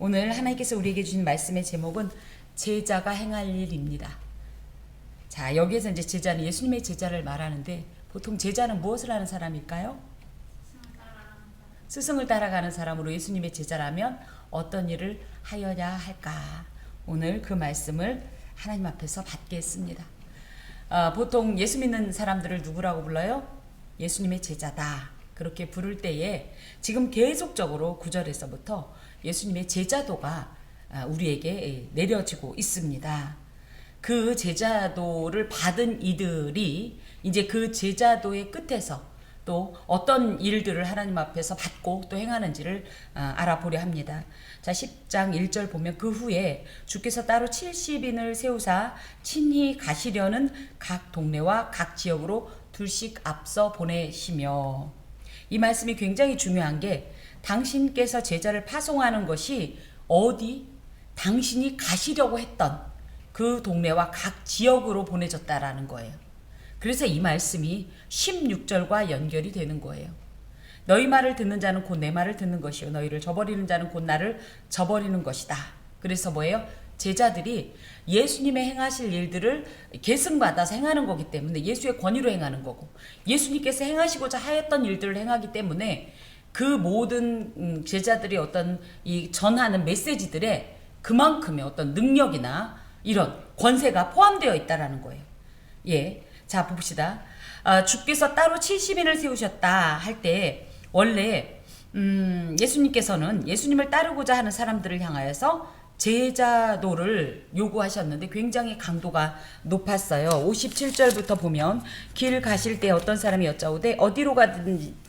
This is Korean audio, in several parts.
오늘 하나님께서 우리에게 주신 말씀의 제목은 제자가 행할 일입니다. 자, 여기에서 이제 제자는 예수님의 제자를 말하는데 보통 제자는 무엇을 하는 사람일까요? 스승을 따라가는 사람으로 예수님의 제자라면 어떤 일을 하여야 할까? 오늘 그 말씀을 하나님 앞에서 받겠습니다. 보통 예수 믿는 사람들을 누구라고 불러요? 예수님의 제자다. 그렇게 부를 때에 지금 계속적으로 9절에서부터 예수님의 제자도가 우리에게 내려지고 있습니다. 그 제자도를 받은 이들이 이제 그 제자도의 끝에서 또 어떤 일들을 하나님 앞에서 받고 또 행하는지를 알아보려 합니다. 자, 10장 1절 보면 그 후에 주께서 따로 70인을 세우사 친히 가시려는 각 동네와 각 지역으로 둘씩 앞서 보내시며, 이 말씀이 굉장히 중요한 게 당신께서 제자를 파송하는 것이 어디? 당신이 가시려고 했던 그 동네와 각 지역으로 보내졌다라는 거예요. 그래서 이 말씀이 16절과 연결이 되는 거예요. 너희 말을 듣는 자는 곧 내 말을 듣는 것이요 너희를 저버리는 자는 곧 나를 저버리는 것이다. 그래서 뭐예요? 제자들이 예수님의 행하실 일들을 계승받아서 행하는 거기 때문에, 예수의 권위로 행하는 거고, 예수님께서 행하시고자 하였던 일들을 행하기 때문에 그 모든 제자들이 어떤 이 전하는 메시지들에 그만큼의 어떤 능력이나 이런 권세가 포함되어 있다라는 거예요. 예, 자 봅시다. 주께서 따로 70인을 세우셨다 할 때 원래 예수님께서는 예수님을 따르고자 하는 사람들을 향하여서 제자도를 요구하셨는데 굉장히 강도가 높았어요. 57절부터 보면 길 가실 때 어떤 사람이 여짜오되 어디로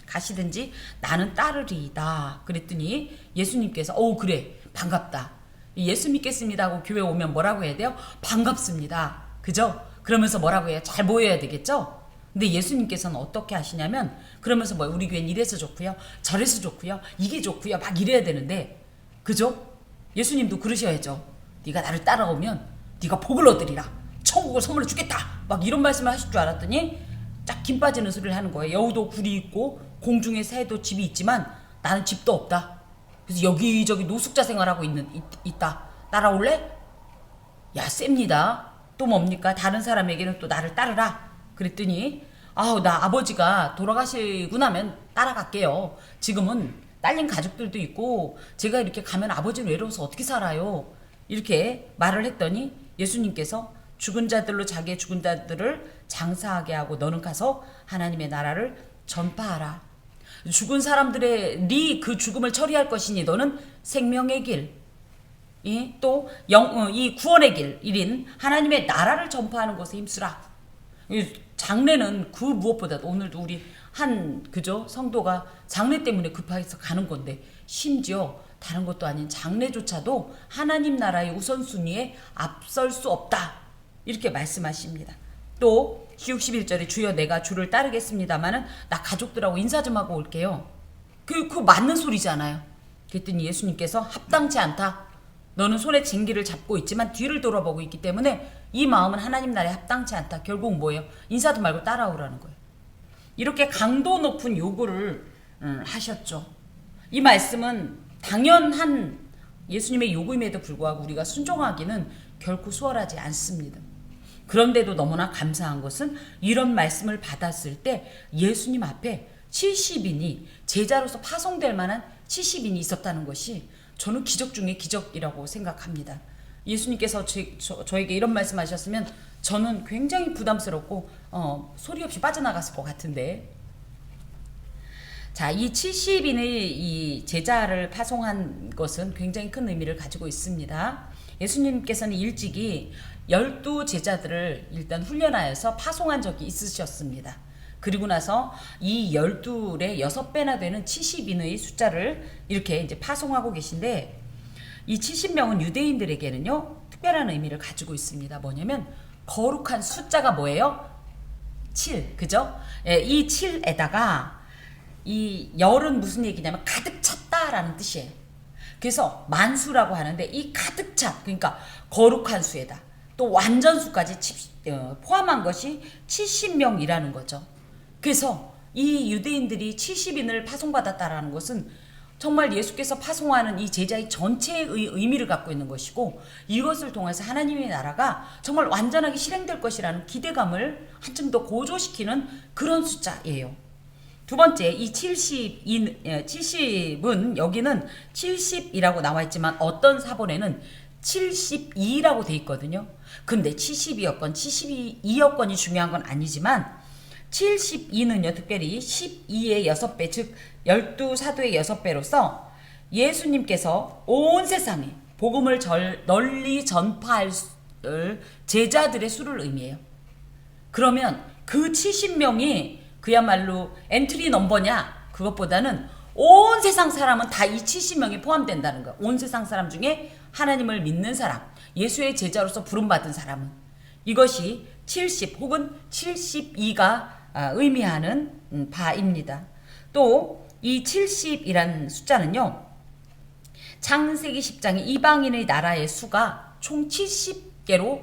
가시든지 나는 따르리이다. 그랬더니 예수님께서 그래 반갑다. 예수 믿겠습니다 하고 교회 오면 뭐라고 해야 돼요? 반갑습니다. 그죠? 그러면서 뭐라고 해요? 잘 보여야 되겠죠? 근데 예수님께서는 어떻게 하시냐면 그러면서 우리 교회는 이래서 좋고요, 저래서 좋고요, 이게 좋고요 막 이래야 되는데, 그죠? 예수님도 그러셔야죠. 네가 나를 따라오면 네가 복을 얻으리라, 천국을 선물로 주겠다, 막 이런 말씀을 하실 줄 알았더니 쫙 김 빠지는 소리를 하는 거예요. 여우도 굴이 있고 공중에 새도 집이 있지만 나는 집도 없다. 그래서 여기저기 노숙자 생활하고 있다. 따라올래? 야, 셉니다. 또 뭡니까? 다른 사람에게는 또 나를 따르라. 그랬더니 나 아버지가 돌아가시고 나면 따라갈게요. 지금은 딸린 가족들도 있고 제가 이렇게 가면 아버지는 외로워서 어떻게 살아요? 이렇게 말을 했더니 예수님께서 죽은 자들로 자기의 죽은 자들을 장사하게 하고 너는 가서 하나님의 나라를 전파하라. 죽은 사람들의 네 그 죽음을 처리할 것이니 너는 생명의 길, 또 이 구원의 길, 1인 하나님의 나라를 전파하는 것에 힘쓰라. 장례는 그 무엇보다도 오늘도 우리 그죠? 성도가 장례 때문에 급해서 가는 건데, 심지어 다른 것도 아닌 장례조차도 하나님 나라의 우선순위에 앞설 수 없다. 이렇게 말씀하십니다. 또 61절에 주여 내가 주를 따르겠습니다마는 나 가족들하고 인사 좀 하고 올게요. 그 맞는 소리잖아요. 그랬더니 예수님께서 합당치 않다. 너는 손에 쟁기를 잡고 있지만 뒤를 돌아보고 있기 때문에 이 마음은 하나님 나라에 합당치 않다. 결국 뭐예요? 인사도 말고 따라오라는 거예요. 이렇게 강도 높은 요구를 하셨죠. 이 말씀은 당연한 예수님의 요구임에도 불구하고 우리가 순종하기는 결코 수월하지 않습니다. 그런데도 너무나 감사한 것은 이런 말씀을 받았을 때 예수님 앞에 70인이 제자로서 파송될 만한 70인이 있었다는 것이 저는 기적 중에 기적이라고 생각합니다. 예수님께서 저에게 이런 말씀하셨으면 저는 굉장히 부담스럽고 소리 없이 빠져나갔을 것 같은데, 자, 이 70인의 이 제자를 파송한 것은 굉장히 큰 의미를 가지고 있습니다. 예수님께서는 일찍이 12제자들을 일단 훈련하여서 파송한 적이 있으셨습니다. 그리고 나서 이 12의 6배나 되는 70인의 숫자를 이렇게 이제 파송하고 계신데, 이 70명은 유대인들에게는요 특별한 의미를 가지고 있습니다. 뭐냐면 거룩한 숫자가 뭐예요? 7, 그죠? 이 7에다가 이 열은 무슨 얘기냐면 가득 찼다라는 뜻이에요. 그래서 만수라고 하는데 이 가득 찼, 그러니까 거룩한 수에다 또 완전수까지 포함한 것이 70명이라는 거죠. 그래서 이 유대인들이 70인을 파송받았다라는 것은 정말 예수께서 파송하는 이 제자의 전체의 의미를 갖고 있는 것이고, 이것을 통해서 하나님의 나라가 정말 완전하게 실행될 것이라는 기대감을 한층 더 고조시키는 그런 숫자예요. 두 번째, 이 70은 여기는 70이라고 나와 있지만 어떤 사본에는 72라고 돼 있거든요. 근데 72여건, 72여건이 중요한 건 아니지만 72는요, 특별히 12의 6배, 즉 12사도의 6배로서 예수님께서 온 세상에 복음을 널리 전파할 제자들의 수를 의미해요. 그러면 그 70명이 그야말로 엔트리 넘버냐? 그것보다는 온 세상 사람은 다 이 70명이 포함된다는 거예요. 온 세상 사람 중에 하나님을 믿는 사람, 예수의 제자로서 부름받은 사람은. 이것이 70 혹은 72가 의미하는 바입니다. 또 이 70이라는 숫자는요, 창세기 10장에 이방인의 나라의 수가 총 70개로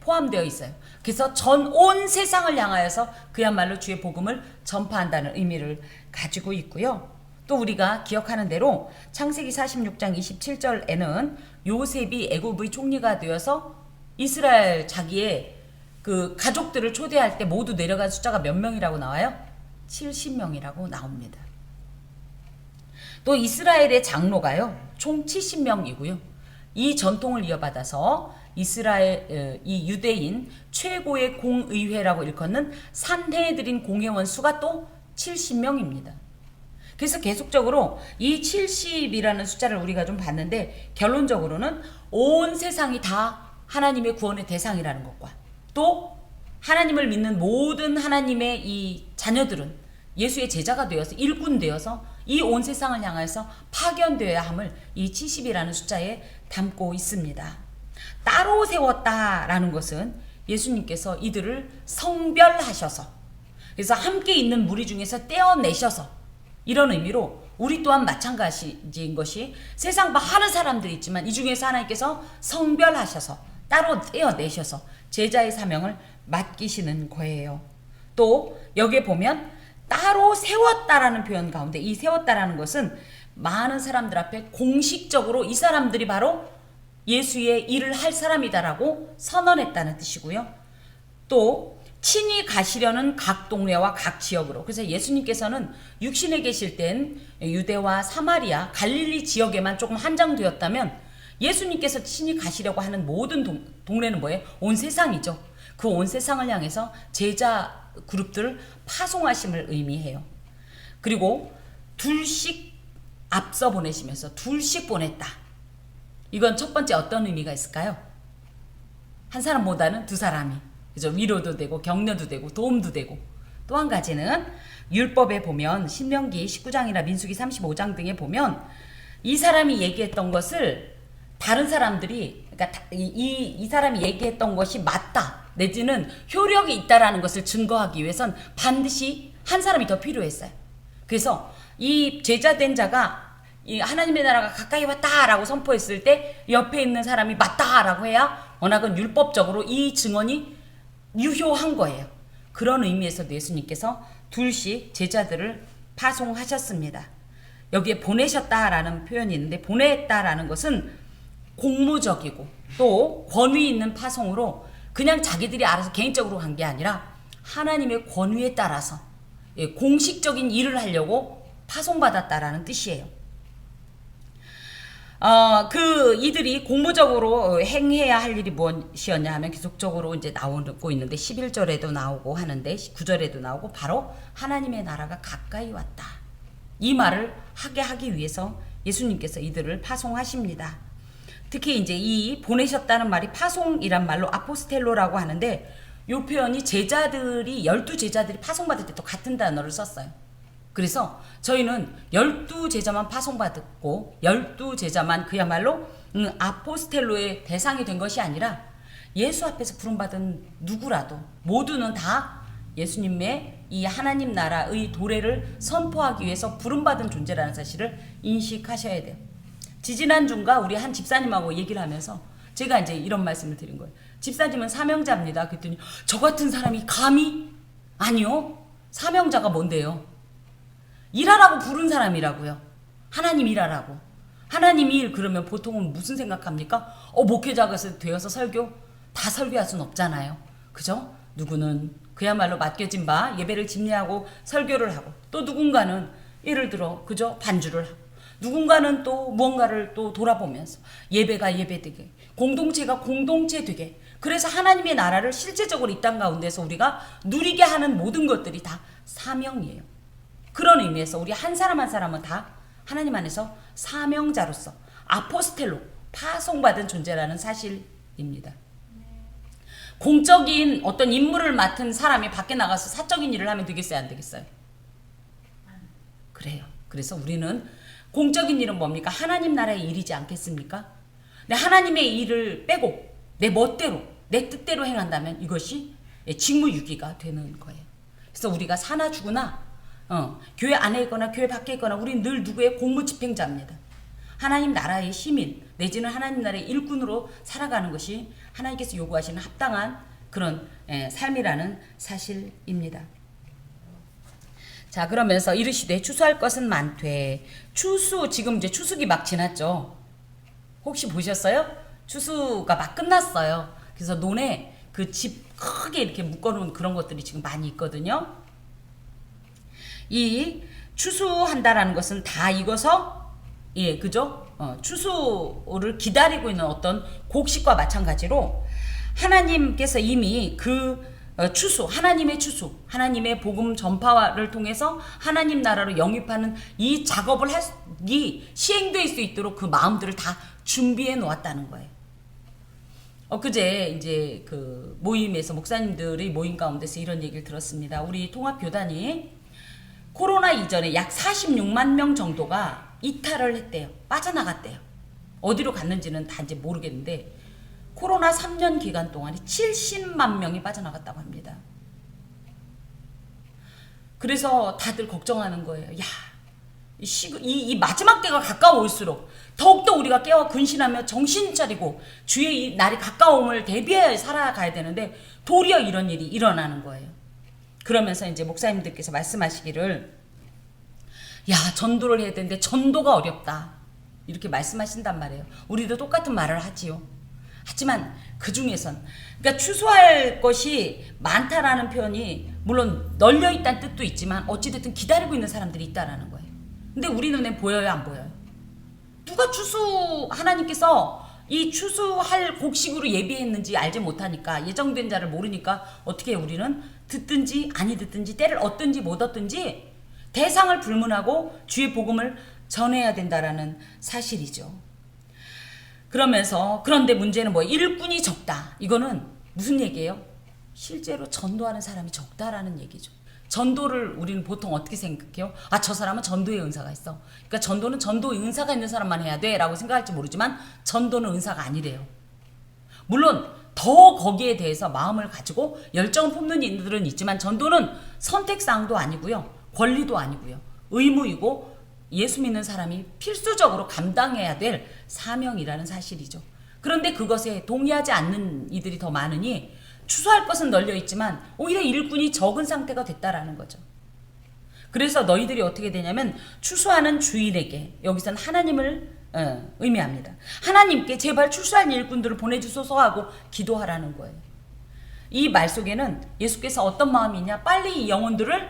포함되어 있어요. 그래서 전 온 세상을 향하여서 그야말로 주의 복음을 전파한다는 의미를 가지고 있고요. 또 우리가 기억하는 대로 창세기 46장 27절에는 요셉이 애굽의 총리가 되어서 이스라엘 자기의 그 가족들을 초대할 때 모두 내려간 숫자가 몇 명이라고 나와요? 70명이라고 나옵니다. 또 이스라엘의 장로가요, 총 70명이고요. 이 전통을 이어받아서 이스라엘, 이 유대인 최고의 공의회라고 일컫는 산헤드린 공회원 수가 또 70명입니다. 그래서 계속적으로 이 70이라는 숫자를 우리가 좀 봤는데, 결론적으로는 온 세상이 다 하나님의 구원의 대상이라는 것과, 또 하나님을 믿는 모든 하나님의 이 자녀들은 예수의 제자가 되어서 일꾼 되어서 이 온 세상을 향해서 파견되어야 함을 이 70이라는 숫자에 담고 있습니다. 따로 세웠다라는 것은 예수님께서 이들을 성별하셔서, 그래서 함께 있는 무리 중에서 떼어내셔서, 이런 의미로 우리 또한 마찬가지인 것이 세상 많은 사람들이 있지만 이 중에서 하나님께서 성별하셔서 따로 떼어내셔서 제자의 사명을 맡기시는 거예요. 또 여기에 보면 따로 세웠다라는 표현 가운데 이 세웠다라는 것은 많은 사람들 앞에 공식적으로 이 사람들이 바로 예수의 일을 할 사람이다라고 선언했다는 뜻이고요. 또 친히 가시려는 각 동네와 각 지역으로, 그래서 예수님께서는 육신에 계실 땐 유대와 사마리아, 갈릴리 지역에만 조금 한정되었다면 예수님께서 친히 가시려고 하는 모든 동네는 뭐예요? 온 세상이죠. 그 온 세상을 향해서 제자 그룹들을 파송하심을 의미해요. 그리고 둘씩 앞서 보내시면서 둘씩 보냈다. 이건 첫 번째 어떤 의미가 있을까요? 한 사람보다는 두 사람이, 그죠? 위로도 되고 격려도 되고 도움도 되고. 또 한 가지는 율법에 보면 신명기 19장이나 민수기 35장 등에 보면 이 사람이 얘기했던 것을 다른 사람들이, 그러니까 이 사람이 얘기했던 것이 맞다 내지는 효력이 있다라는 것을 증거하기 위해선 반드시 한 사람이 더 필요했어요. 그래서 이 제자된 자가 이 하나님의 나라가 가까이 왔다라고 선포했을 때 옆에 있는 사람이 맞다라고 해야 워낙은 율법적으로 이 증언이 유효한 거예요. 그런 의미에서 예수님께서 둘씩 제자들을 파송하셨습니다. 여기에 보내셨다라는 표현이 있는데, 보냈다라는 것은 공무적이고 또 권위 있는 파송으로 그냥 자기들이 알아서 개인적으로 간 게 아니라 하나님의 권위에 따라서 공식적인 일을 하려고 파송받았다라는 뜻이에요. 이들이 공무적으로 행해야 할 일이 무엇이었냐 하면 계속적으로 이제 나오고 있는데 11절에도 나오고 하는데 9절에도 나오고 바로 하나님의 나라가 가까이 왔다. 이 말을 하게 하기 위해서 예수님께서 이들을 파송하십니다. 특히 이제 이 보내셨다는 말이 파송이란 말로 아포스텔로라고 하는데, 이 표현이 제자들이 12제자들이 파송받을 때 또 같은 단어를 썼어요. 그래서 저희는 12제자만 파송받았고 12제자만 그야말로 아포스텔로의 대상이 된 것이 아니라 예수 앞에서 부름받은 누구라도 모두는 다 예수님의 이 하나님 나라의 도래를 선포하기 위해서 부름받은 존재라는 사실을 인식하셔야 돼요. 지지난주인가 우리 한 집사님하고 얘기를 하면서 제가 이제 이런 말씀을 드린 거예요. 집사님은 사명자입니다. 그랬더니 저 같은 사람이 감히? 아니요. 사명자가 뭔데요? 일하라고 부른 사람이라고요. 하나님 일하라고. 하나님 일 그러면 보통은 무슨 생각합니까? 목회자가 되어서 설교? 다 설교할 수는 없잖아요. 그죠? 누구는 그야말로 맡겨진 바 예배를 집례하고 설교를 하고, 또 누군가는 예를 들어 그죠? 반주를 하고, 누군가는 또 무언가를 또 돌아보면서 예배가 예배되게, 공동체가 공동체 되게, 그래서 하나님의 나라를 실제적으로 이 땅 가운데서 우리가 누리게 하는 모든 것들이 다 사명이에요. 그런 의미에서 우리 한 사람 한 사람은 다 하나님 안에서 사명자로서 아포스텔로 파송받은 존재라는 사실입니다. 공적인 어떤 임무를 맡은 사람이 밖에 나가서 사적인 일을 하면 되겠어요, 안 되겠어요? 그래요. 그래서 우리는 공적인 일은 뭡니까? 하나님 나라의 일이지 않겠습니까? 근데 하나님의 일을 빼고 내 멋대로, 내 뜻대로 행한다면 이것이 직무유기가 되는 거예요. 그래서 우리가 사나 죽으나 교회 안에 있거나 교회 밖에 있거나 우리는 늘 누구의 공무집행자입니다. 하나님 나라의 시민 내지는 하나님 나라의 일꾼으로 살아가는 것이 하나님께서 요구하시는 합당한 그런 삶이라는 사실입니다. 자, 그러면서 이르시되 추수할 것은 많되, 추수 지금 이제 추수기 막 지났죠. 혹시 보셨어요? 추수가 막 끝났어요. 그래서 논에 그 집 크게 이렇게 묶어놓은 그런 것들이 지금 많이 있거든요. 이 추수한다라는 것은 다 익어서 그죠? 추수를 기다리고 있는 어떤 곡식과 마찬가지로 하나님께서 이미 그 추수, 하나님의 추수, 하나님의 복음 전파를 통해서 하나님 나라로 영입하는 이 작업을 시행될 수 있도록 그 마음들을 다 준비해 놓았다는 거예요. 엊그제 이제 그 모임에서 목사님들의 모임 가운데서 이런 얘기를 들었습니다. 우리 통합교단이 코로나 이전에 약 46만 명 정도가 이탈을 했대요. 빠져나갔대요. 어디로 갔는지는 다 이제 모르겠는데 코로나 3년 기간 동안에 70만 명이 빠져나갔다고 합니다. 그래서 다들 걱정하는 거예요. 야, 이 마지막 때가 가까울수록 더욱더 우리가 깨어 근신하며 정신 차리고 주의 이 날이 가까움을 대비해 살아가야 되는데 도리어 이런 일이 일어나는 거예요. 그러면서 이제 목사님들께서 말씀하시기를, 야, 전도를 해야 되는데 전도가 어렵다, 이렇게 말씀하신단 말이에요. 우리도 똑같은 말을 하지요. 하지만 그 중에선 그러니까 추수할 것이 많다라는 표현이 물론 널려 있다는 뜻도 있지만 어찌됐든 기다리고 있는 사람들이 있다라는 거예요. 근데 우리 눈에 보여요, 안 보여요? 누가 하나님께서 이 추수할 곡식으로 예비했는지 알지 못하니까, 예정된 자를 모르니까 어떻게 우리는 듣든지 아니 듣든지 때를 얻든지 못 얻든지 대상을 불문하고 주의 복음을 전해야 된다라는 사실이죠. 그러면서 그런데 문제는 뭐예요? 일꾼이 적다. 이거는 무슨 얘기예요? 실제로 전도하는 사람이 적다라는 얘기죠. 전도를 우리는 보통 어떻게 생각해요? 아, 저 사람은 전도의 은사가 있어. 그러니까 전도는 전도의 은사가 있는 사람만 해야 돼 라고 생각할지 모르지만 전도는 은사가 아니래요. 물론 더 거기에 대해서 마음을 가지고 열정을 품는 이들은 있지만 전도는 선택사항도 아니고요, 권리도 아니고요, 의무이고 예수 믿는 사람이 필수적으로 감당해야 될 사명이라는 사실이죠. 그런데 그것에 동의하지 않는 이들이 더 많으니 추수할 것은 널려 있지만 오히려 일꾼이 적은 상태가 됐다라는 거죠. 그래서 너희들이 어떻게 되냐면 추수하는 주인에게, 여기서는 하나님을 의미합니다. 하나님께 제발 추수할 일꾼들을 보내주소서 하고 기도하라는 거예요. 이 말 속에는 예수께서 어떤 마음이 있냐, 빨리 이 영혼들을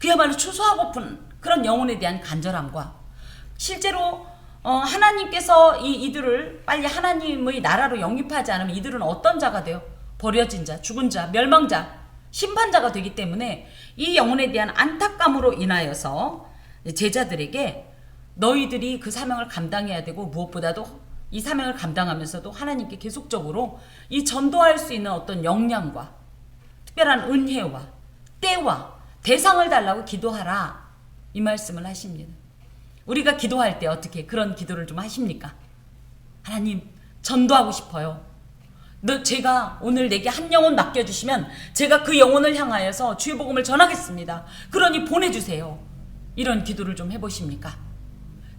그야말로 추수하고픈 그런 영혼에 대한 간절함과, 실제로 하나님께서 이들을 빨리 하나님의 나라로 영입하지 않으면 이들은 어떤 자가 돼요? 버려진 자, 죽은 자, 멸망자, 심판자가 되기 때문에 이 영혼에 대한 안타까움으로 인하여서 제자들에게 너희들이 그 사명을 감당해야 되고, 무엇보다도 이 사명을 감당하면서도 하나님께 계속적으로 이 전도할 수 있는 어떤 역량과 특별한 은혜와 때와 대상을 달라고 기도하라, 이 말씀을 하십니다. 우리가 기도할 때 어떻게 그런 기도를 좀 하십니까? 하나님, 전도하고 싶어요. 제가 오늘 내게 한 영혼 맡겨주시면 제가 그 영혼을 향하여서 주의 복음을 전하겠습니다. 그러니 보내주세요. 이런 기도를 좀 해보십니까?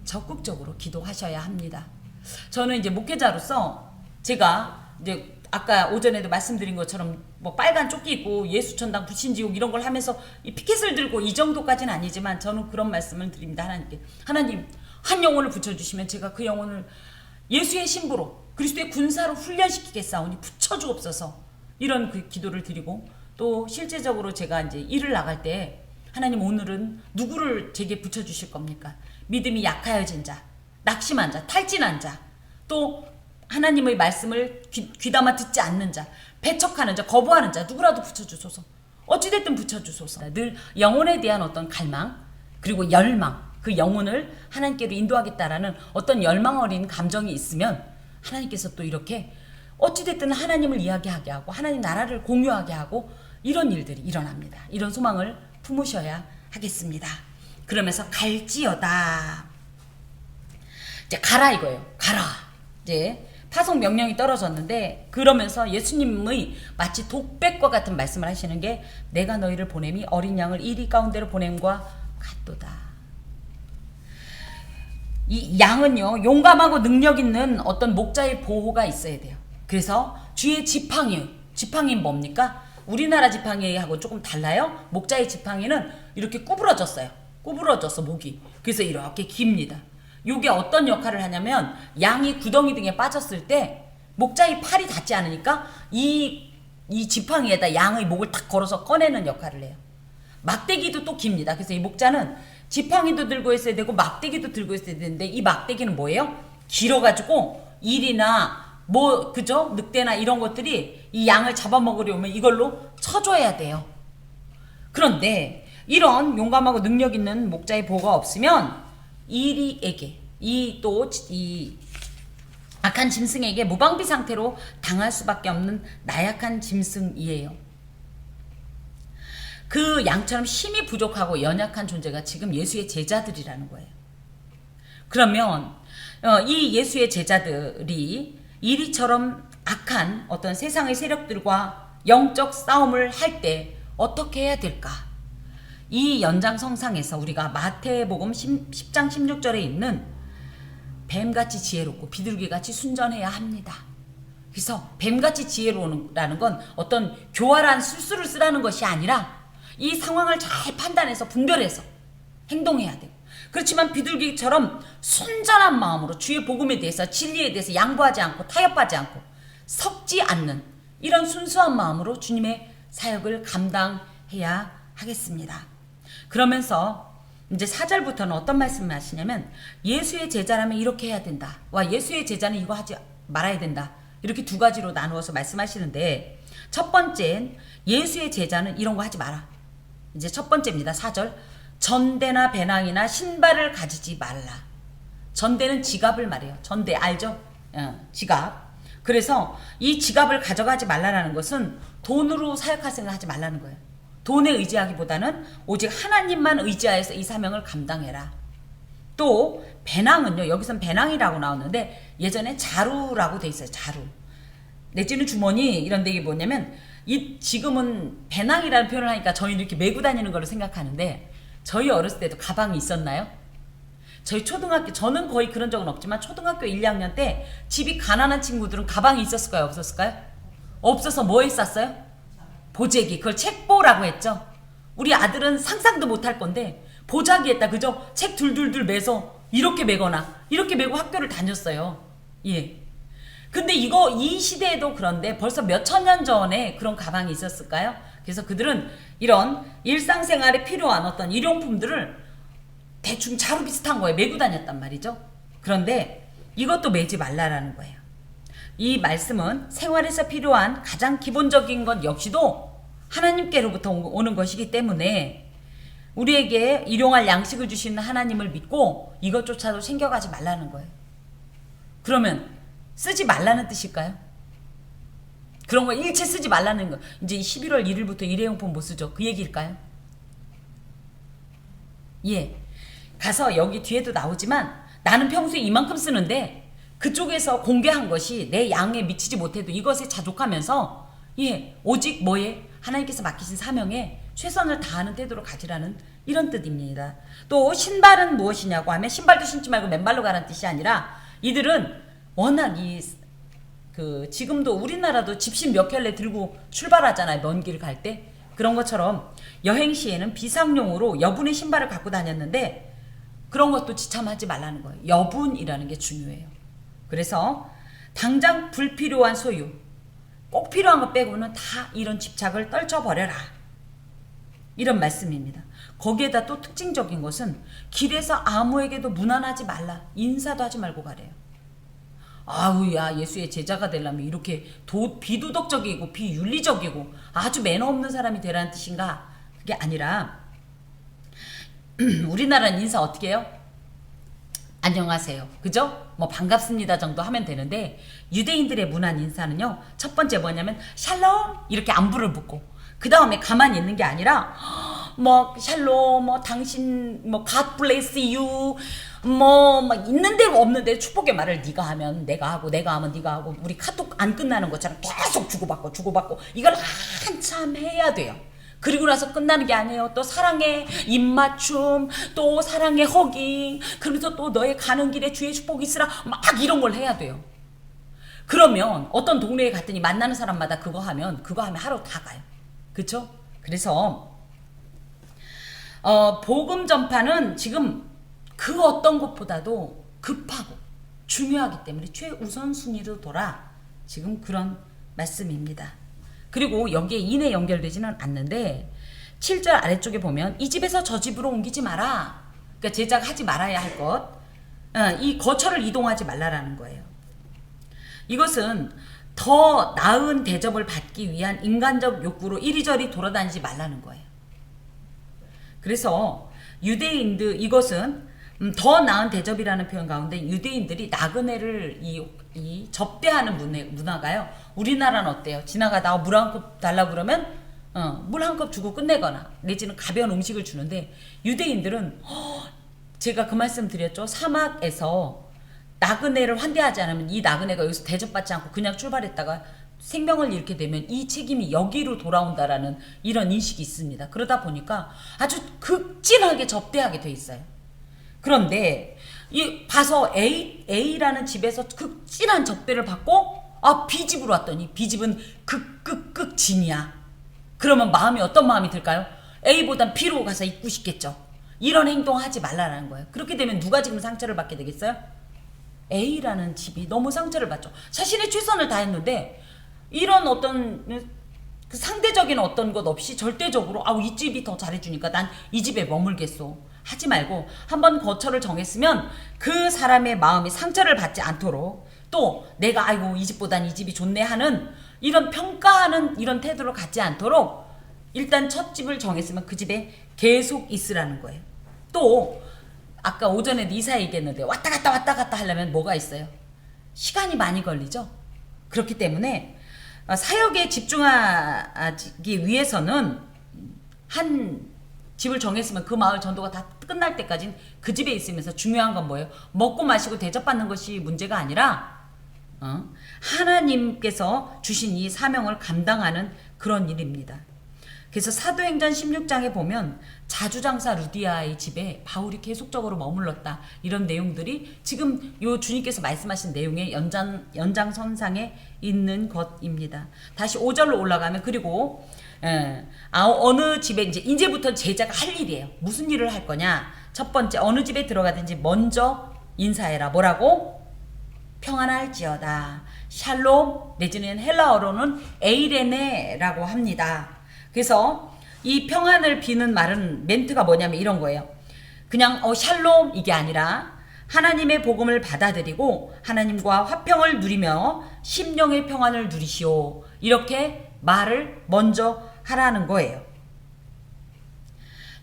적극적으로 기도하셔야 합니다. 저는 이제 목회자로서 제가 이제 아까 오전에도 말씀드린 것처럼 뭐 빨간 조끼 입고 예수천당 불신지옥 이런 걸 하면서 이 피켓을 들고 이 정도까지는 아니지만 저는 그런 말씀을 드립니다. 하나님께. 하나님 한 영혼을 붙여주시면 제가 그 영혼을 예수의 신부로 그리스도의 군사로 훈련시키겠사오니 붙여주옵소서, 이런 그 기도를 드리고, 또 실제적으로 제가 이제 일을 나갈 때 하나님 오늘은 누구를 제게 붙여주실 겁니까? 믿음이 약하여진 자, 낙심한 자, 탈진한 자, 또 하나님의 말씀을 귀담아 듣지 않는 자, 배척하는 자, 거부하는 자, 누구라도 붙여주소서. 어찌됐든 붙여주소서. 늘 영혼에 대한 어떤 갈망, 그리고 열망, 그 영혼을 하나님께로 인도하겠다라는 어떤 열망 어린 감정이 있으면 하나님께서 또 이렇게 어찌됐든 하나님을 이야기하게 하고 하나님 나라를 공유하게 하고 이런 일들이 일어납니다. 이런 소망을 품으셔야 하겠습니다. 그러면서 갈지어다. 이제 가라 이거예요. 가라. 이제 파송 명령이 떨어졌는데, 그러면서 예수님의 마치 독백과 같은 말씀을 하시는 게 내가 너희를 보냄이 어린 양을 이리 가운데로 보냄과 같도다. 이 양은요, 용감하고 능력 있는 어떤 목자의 보호가 있어야 돼요. 그래서 주의 지팡이 뭡니까? 우리나라 지팡이하고 조금 달라요. 목자의 지팡이는 이렇게 구부러졌어요. 구부러져서 목이. 그래서 이렇게 깁니다. 요게 어떤 역할을 하냐면, 양이 구덩이 등에 빠졌을 때 목자의 팔이 닿지 않으니까 이 지팡이에다 양의 목을 탁 걸어서 꺼내는 역할을 해요. 막대기도 또 깁니다. 그래서 이 목자는 지팡이도 들고 있어야 되고 막대기도 들고 있어야 되는데, 이 막대기는 뭐예요? 길어가지고 일이나 뭐 그죠? 늑대나 이런 것들이 이 양을 잡아먹으려면 이걸로 쳐줘야 돼요. 그런데 이런 용감하고 능력 있는 목자의 보호가 없으면 이리에게, 이 악한 짐승에게 무방비 상태로 당할 수밖에 없는 나약한 짐승이에요. 그 양처럼 힘이 부족하고 연약한 존재가 지금 예수의 제자들이라는 거예요. 그러면 이 예수의 제자들이 이리처럼 악한 어떤 세상의 세력들과 영적 싸움을 할 때 어떻게 해야 될까? 이 연장성상에서 우리가 마태복음 10장 16절에 있는 뱀같이 지혜롭고 비둘기같이 순전해야 합니다. 그래서 뱀같이 지혜로우라는 건 어떤 교활한 술수를 쓰라는 것이 아니라 이 상황을 잘 판단해서 분별해서 행동해야 되고, 그렇지만 비둘기처럼 순전한 마음으로 주의 복음에 대해서, 진리에 대해서 양보하지 않고 타협하지 않고 섞지 않는 이런 순수한 마음으로 주님의 사역을 감당해야 하겠습니다. 그러면서 이제 4절부터는 어떤 말씀을 하시냐면, 예수의 제자라면 이렇게 해야 된다, 와 예수의 제자는 이거 하지 말아야 된다, 이렇게 두 가지로 나누어서 말씀하시는데, 첫 번째는 예수의 제자는 이런 거 하지 마라. 이제 첫 번째입니다. 4절. 전대나 배낭이나 신발을 가지지 말라. 전대는 지갑을 말해요. 전대 알죠? 지갑. 그래서 이 지갑을 가져가지 말라라는 것은 돈으로 사역할 생각하지 말라는 거예요. 돈에 의지하기보다는 오직 하나님만 의지하여서 이 사명을 감당해라. 또 배낭은요, 여기선 배낭이라고 나오는데 예전에 자루라고 돼 있어요. 자루. 내지는 주머니 이런 데, 이게 뭐냐면, 지금은 배낭이라는 표현을 하니까 저희는 이렇게 메고 다니는 걸로 생각하는데, 저희 어렸을 때도 가방이 있었나요? 저희 초등학교, 저는 거의 그런 적은 없지만 초등학교 1, 2학년 때 집이 가난한 친구들은 가방이 있었을까요? 없었을까요? 없어서 뭐 했었어요? 보재기. 그걸 책보라고 했죠. 우리 아들은 상상도 못할 건데 보자기에다 그죠? 책 둘둘둘 매서 이렇게 매거나 이렇게 매고 학교를 다녔어요. 예. 근데 이 시대에도 그런데 벌써 몇천 년 전에 그런 가방이 있었을까요? 그래서 그들은 이런 일상생활에 필요한 어떤 일용품들을 대충 자루 비슷한 거에 메고 다녔단 말이죠. 그런데 이것도 매지 말라라는 거예요. 이 말씀은 생활에서 필요한 가장 기본적인 것 역시도 하나님께로부터 오는 것이기 때문에 우리에게 일용할 양식을 주시는 하나님을 믿고 이것조차도 챙겨가지 말라는 거예요. 그러면 쓰지 말라는 뜻일까요? 그런 거 일체 쓰지 말라는 거. 이제 11월 1일부터 일회용품 못 쓰죠. 그 얘기일까요? 예. 가서 여기 뒤에도 나오지만 나는 평소에 이만큼 쓰는데 그쪽에서 공개한 것이 내 양에 미치지 못해도 이것에 자족하면서 오직 뭐에 하나님께서 맡기신 사명에 최선을 다하는 태도로 가지라는 이런 뜻입니다. 또 신발은 무엇이냐고 하면 신발도 신지 말고 맨발로 가라는 뜻이 아니라 이들은 워낙 지금도 우리나라도 집신 몇 켤레 들고 출발하잖아요. 먼 길 갈 때. 그런 것처럼 여행 시에는 비상용으로 여분의 신발을 갖고 다녔는데 그런 것도 지참하지 말라는 거예요. 여분이라는 게 중요해요. 그래서 당장 불필요한 소유, 꼭 필요한 것 빼고는 다 이런 집착을 떨쳐버려라. 이런 말씀입니다. 거기에다 또 특징적인 것은 길에서 아무에게도 무난하지 말라. 인사도 하지 말고 가래요. 아우 야 예수의 제자가 되려면 이렇게 비도덕적이고 비윤리적이고 아주 매너 없는 사람이 되라는 뜻인가? 그게 아니라 우리나라는 인사 어떻게 해요? 안녕하세요. 그죠? 뭐 반갑습니다 정도 하면 되는데 유대인들의 문안 인사는요. 첫 번째 뭐냐면 샬롬 이렇게 안부를 묻고 그 다음에 가만히 있는 게 아니라 뭐 샬롬 뭐 당신 뭐 God bless you 뭐 막 있는 대로 없는 대로 축복의 말을 네가 하면 내가 하고 내가 하면 네가 하고 우리 카톡 안 끝나는 것처럼 계속 주고받고 이걸 한참 해야 돼요. 그리고 나서 끝나는 게 아니에요. 또 사랑의 입맞춤, 또 사랑의 허깅, 그러면서 또 너의 가는 길에 주의 축복이 있으라 막 이런 걸 해야 돼요. 그러면 어떤 동네에 갔더니 만나는 사람마다 그거 하면 하루 다 가요. 그렇죠? 그래서 복음 전파는 지금 그 어떤 것보다도 급하고 중요하기 때문에 최우선순위로 둬라. 지금 그런 말씀입니다. 그리고 여기에 인에 연결되지는 않는데 7절 아래쪽에 보면 이 집에서 저 집으로 옮기지 마라. 그러니까 제자가 하지 말아야 할 것. 이 거처를 이동하지 말라라는 거예요. 이것은 더 나은 대접을 받기 위한 인간적 욕구로 이리저리 돌아다니지 말라는 거예요. 그래서 유대인들 이것은 더 나은 대접이라는 표현 가운데 유대인들이 나그네를 이 접대하는 문화가요. 우리나라는 어때요? 지나가다가 물 한 컵 달라고 그러면 물 한 컵 주고 끝내거나 내지는 가벼운 음식을 주는데 유대인들은 제가 그 말씀 드렸죠. 사막에서 나그네를 환대하지 않으면 이 나그네가 여기서 대접받지 않고 그냥 출발했다가 생명을 잃게 되면 이 책임이 여기로 돌아온다라는 이런 인식이 있습니다. 그러다 보니까 아주 극진하게 접대하게 돼 있어요. 그런데 봐서 A라는 집에서 극진한 접대를 받고 B집으로 왔더니 B집은 극진이야. 그러면 마음이 어떤 마음이 들까요? A보단 B로 가서 있고 싶겠죠. 이런 행동하지 말라는 거예요. 그렇게 되면 누가 지금 상처를 받게 되겠어요? A라는 집이 너무 상처를 받죠. 자신의 최선을 다했는데 이런 어떤 그 상대적인 어떤 것 없이 절대적으로 이 집이 더 잘해주니까 난 이 집에 머물겠소 하지 말고 한번 거처를 정했으면 그 사람의 마음이 상처를 받지 않도록 또 내가 이 집보단 이 집이 좋네 하는 이런 평가하는 이런 태도를 갖지 않도록 일단 첫 집을 정했으면 그 집에 계속 있으라는 거예요. 또 아까 오전에 이사 얘기했는데 왔다 갔다 하려면 뭐가 있어요? 시간이 많이 걸리죠. 그렇기 때문에 사역에 집중하기 위해서는 한 집을 정했으면 그 마을 전도가 다 끝날 때까지는 그 집에 있으면서 중요한 건 뭐예요? 먹고 마시고 대접받는 것이 문제가 아니라 하나님께서 주신 이 사명을 감당하는 그런 일입니다. 그래서 사도행전 16장에 보면 자주장사 루디아의 집에 바울이 계속적으로 머물렀다. 이런 내용들이 지금 요 주님께서 말씀하신 내용의 연장선상에 있는 것입니다. 다시 5절로 올라가면 그리고 어느 집에 이제부터 제자가 할 일이에요. 무슨 일을 할 거냐? 첫 번째 어느 집에 들어가든지 먼저 인사해라. 뭐라고? 평안할지어다. 샬롬 내지는 헬라어로는 에이레네라고 합니다. 그래서 이 평안을 비는 말은 멘트가 뭐냐면 이런 거예요. 그냥 샬롬 이게 아니라 하나님의 복음을 받아들이고 하나님과 화평을 누리며 심령의 평안을 누리시오. 이렇게 말을 먼저 하라는 거예요.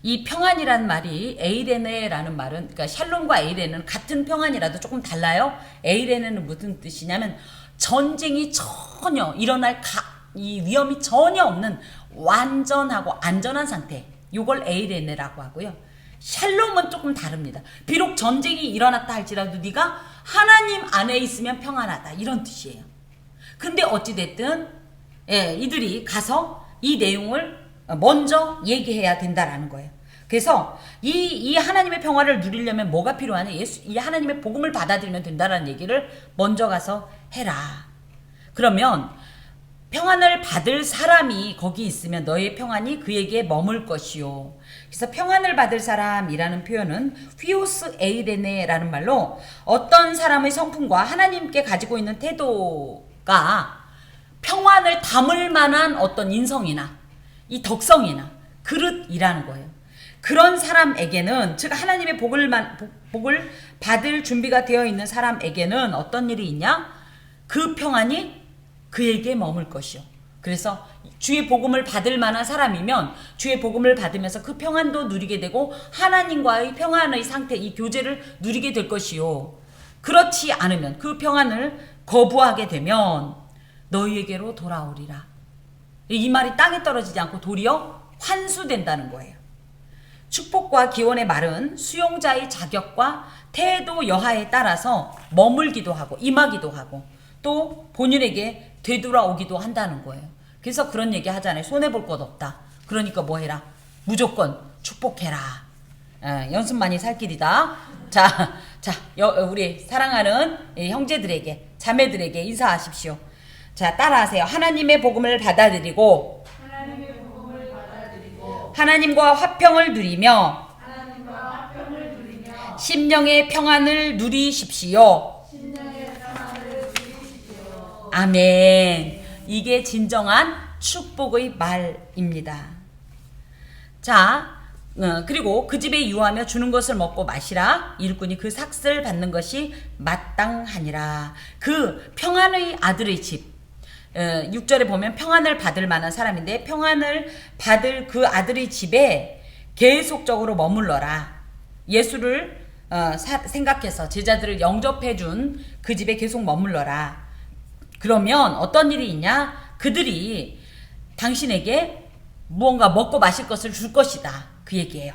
이 평안이라는 말이 에이레네라는 말은 그러니까 샬롬과 에이레는 같은 평안이라도 조금 달라요. 에이레네는 무슨 뜻이냐면 전쟁이 전혀 일어날 이 위험이 전혀 없는 완전하고 안전한 상태. 요걸 에이레네라고 하고요. 샬롬은 조금 다릅니다. 비록 전쟁이 일어났다 할지라도 네가 하나님 안에 있으면 평안하다. 이런 뜻이에요. 근데 어찌됐든 이들이 가서 이 내용을 먼저 얘기해야 된다라는 거예요. 그래서 이 하나님의 평화를 누리려면 뭐가 필요하냐? 이 하나님의 복음을 받아들이면 된다라는 얘기를 먼저 가서 해라. 그러면 평안을 받을 사람이 거기 있으면 너의 평안이 그에게 머물 것이요. 그래서 평안을 받을 사람이라는 표현은 휘오스 에이레네라는 말로 어떤 사람의 성품과 하나님께 가지고 있는 태도가 평안을 담을 만한 어떤 인성이나 이 덕성이나 그릇이라는 거예요. 그런 사람에게는, 즉 하나님의 복을 받을 준비가 되어 있는 사람에게는 어떤 일이 있냐? 그 평안이 그에게 머물 것이요. 그래서 주의 복음을 받을 만한 사람이면 주의 복음을 받으면서 그 평안도 누리게 되고 하나님과의 평안의 상태, 이 교제를 누리게 될 것이요. 그렇지 않으면, 그 평안을 거부하게 되면 너희에게로 돌아오리라. 이 말이 땅에 떨어지지 않고 도리어 환수된다는 거예요. 축복과 기원의 말은 수용자의 자격과 태도 여하에 따라서 머물기도 하고 임하기도 하고 또 본인에게 되돌아오기도 한다는 거예요. 그래서 그런 얘기 하잖아요. 손해볼 것 없다. 그러니까 뭐 해라? 무조건 축복해라. 연습만이 살 길이다. 자, 우리 사랑하는 형제들에게, 자매들에게 인사하십시오. 자, 따라하세요. 하나님의 복음을 받아들이고 하나님과 화평을 누리며 심령의 평안을 누리십시오. 아멘. 이게 진정한 축복의 말입니다. 자, 그리고 그 집에 유하며 주는 것을 먹고 마시라. 일꾼이 그 삭슬 받는 것이 마땅하니라. 그 평안의 아들의 집, 6절에 보면 평안을 받을 만한 사람인데 평안을 받을 그 아들의 집에 계속적으로 머물러라. 예수를 생각해서 제자들을 영접해 준 그 집에 계속 머물러라. 그러면 어떤 일이 있냐? 그들이 당신에게 무언가 먹고 마실 것을 줄 것이다. 그 얘기예요.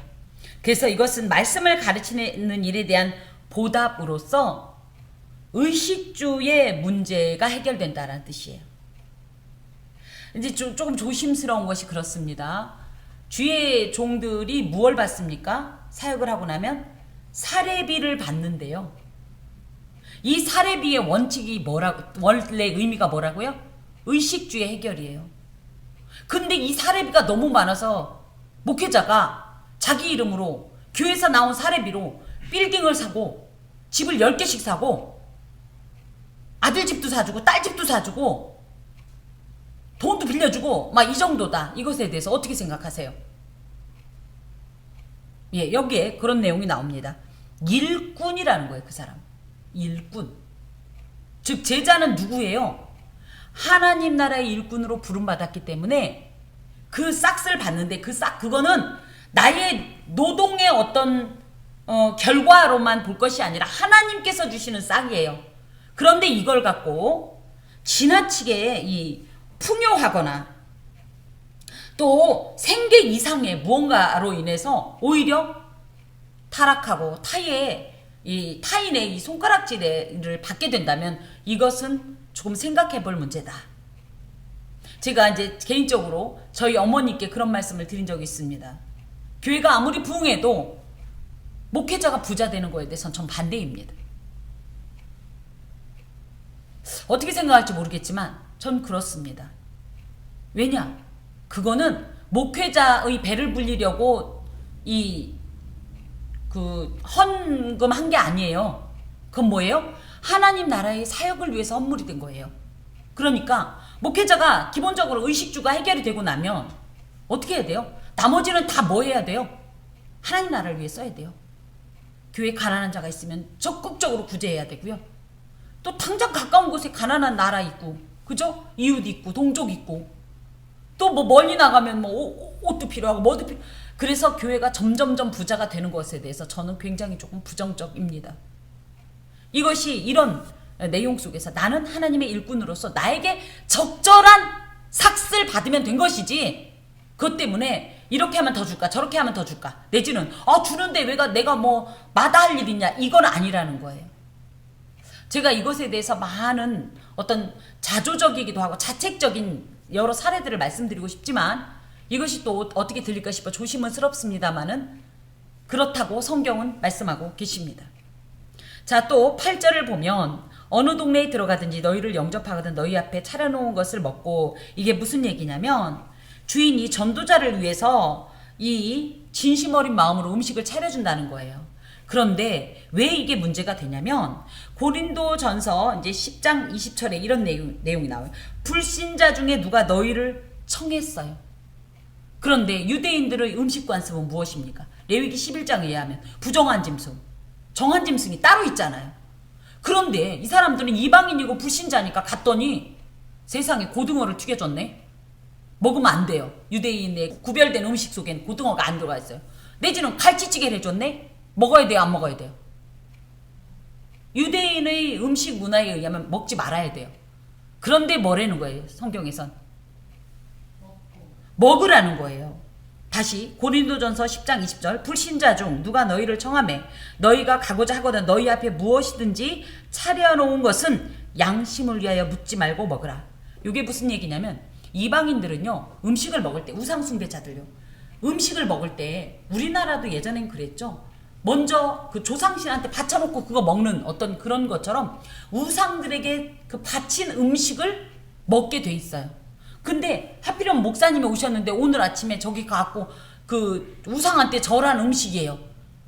그래서 이것은 말씀을 가르치는 일에 대한 보답으로서 의식주의 문제가 해결된다는 뜻이에요. 이제 조금 조심스러운 것이 그렇습니다. 주의 종들이 무엇을 받습니까? 사역을 하고 나면 사례비를 받는데요. 이 사례비의 원칙이 원래 의미가 뭐라고요? 의식주의 해결이에요. 근데 이 사례비가 너무 많아서 목회자가 자기 이름으로 교회에서 나온 사례비로 빌딩을 사고 집을 10개씩 사고 아들 집도 사주고 딸 집도 사주고 돈도 빌려주고 막 이 정도다. 이것에 대해서 어떻게 생각하세요? 예, 여기에 그런 내용이 나옵니다. 일꾼이라는 거예요. 그 사람. 일꾼. 즉 제자는 누구예요? 하나님 나라의 일꾼으로 부름받았기 때문에 그 싹을 받는데 그거는 나의 노동의 어떤 결과로만 볼 것이 아니라 하나님께서 주시는 싹이에요. 그런데 이걸 갖고 지나치게 풍요하거나 또 생계 이상의 무언가로 인해서 오히려 타락하고 타인의 이 손가락질을 받게 된다면 이것은 조금 생각해 볼 문제다. 제가 이제 개인적으로 저희 어머니께 그런 말씀을 드린 적이 있습니다. 교회가 아무리 부흥해도 목회자가 부자 되는 거에 대해서는 전 반대입니다. 어떻게 생각할지 모르겠지만 전 그렇습니다. 왜냐? 그거는 목회자의 배를 불리려고 헌금한 게 아니에요. 그건 뭐예요? 하나님 나라의 사역을 위해서 헌물이 된 거예요. 그러니까 목회자가 기본적으로 의식주가 해결이 되고 나면 어떻게 해야 돼요? 나머지는 다 뭐 해야 돼요? 하나님 나라를 위해 써야 돼요. 교회에 가난한 자가 있으면 적극적으로 구제해야 되고요. 또 당장 가까운 곳에 가난한 나라 있고, 그죠? 이웃 있고, 동족 있고, 또 뭐 멀리 나가면 뭐 옷도 필요하고 뭐도 필요. 그래서 교회가 점점점 부자가 되는 것에 대해서 저는 굉장히 조금 부정적입니다. 이것이 이런 내용 속에서 나는 하나님의 일꾼으로서 나에게 적절한 삭슬 받으면 된 것이지, 그것 때문에 이렇게 하면 더 줄까 저렇게 하면 더 줄까, 내지는 주는데 내가 뭐 마다할 일 있냐, 이건 아니라는 거예요. 제가 이것에 대해서 많은 어떤 자조적이기도 하고 자책적인 여러 사례들을 말씀드리고 싶지만 이것이 또 어떻게 들릴까 싶어 조심스럽습니다만은 그렇다고 성경은 말씀하고 계십니다. 자, 또 8절을 보면 어느 동네에 들어가든지 너희를 영접하거든 너희 앞에 차려놓은 것을 먹고 이게 무슨 얘기냐면 주인이 전도자를 위해서 이 진심 어린 마음으로 음식을 차려준다는 거예요. 그런데 왜 이게 문제가 되냐면 고린도전서 이제 10장 20절에 이런 내용이 나와요. 불신자 중에 누가 너희를 청했어요. 그런데 유대인들의 음식 관습은 무엇입니까? 레위기 11장에 의하면 부정한 짐승, 정한 짐승이 따로 있잖아요. 그런데 이 사람들은 이방인이고 불신자니까 갔더니 세상에 고등어를 튀겨줬네. 먹으면 안 돼요. 유대인의 구별된 음식 속에는 고등어가 안 들어가 있어요. 내지는 갈치찌개를 해줬네. 먹어야 돼요, 안 먹어야 돼요? 유대인의 음식 문화에 의하면 먹지 말아야 돼요. 그런데 뭐라는 거예요? 성경에선 먹으라는 거예요. 다시 고린도전서 10장 20절 불신자 중 누가 너희를 청하매 너희가 가고자 하거든 너희 앞에 무엇이든지 차려놓은 것은 양심을 위하여 묻지 말고 먹으라. 이게 무슨 얘기냐면 이방인들은요 음식을 먹을 때 우상숭배자들요 음식을 먹을 때 우리나라도 예전엔 그랬죠. 먼저 그 조상신한테 바쳐놓고 그거 먹는 어떤 그런 것처럼 우상들에게 그 바친 음식을 먹게 돼 있어요. 근데 하필이면 목사님이 오셨는데 오늘 아침에 저기 가갖고 그 우상한테 절한 음식이에요.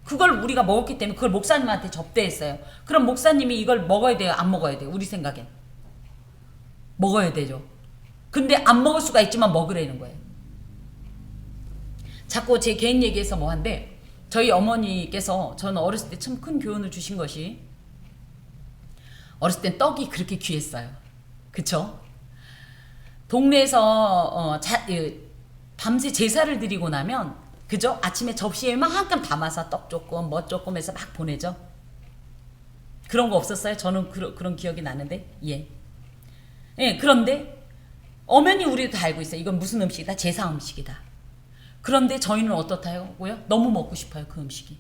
그걸 우리가 먹었기 때문에 그걸 목사님한테 접대했어요. 그럼 목사님이 이걸 먹어야 돼요? 안 먹어야 돼요? 우리 생각엔 먹어야 되죠. 근데 안 먹을 수가 있지만 먹으라는 거예요. 자꾸 제 개인 얘기해서 뭐한데 저희 어머니께서 저는 어렸을 때 참 큰 교훈을 주신 것이 어렸을 땐 떡이 그렇게 귀했어요. 그쵸? 동네에서 밤새 제사를 드리고 나면 그죠? 아침에 접시에 만큼 담아서 떡 조금 뭐 조금 해서 막 보내죠. 그런 거 없었어요? 저는 그런 기억이 나는데 예. 예, 그런데 엄연히 우리도 다 알고 있어요. 이건 무슨 음식이다? 제사 음식이다. 그런데 저희는 어떻다고요? 너무 먹고 싶어요, 그 음식이.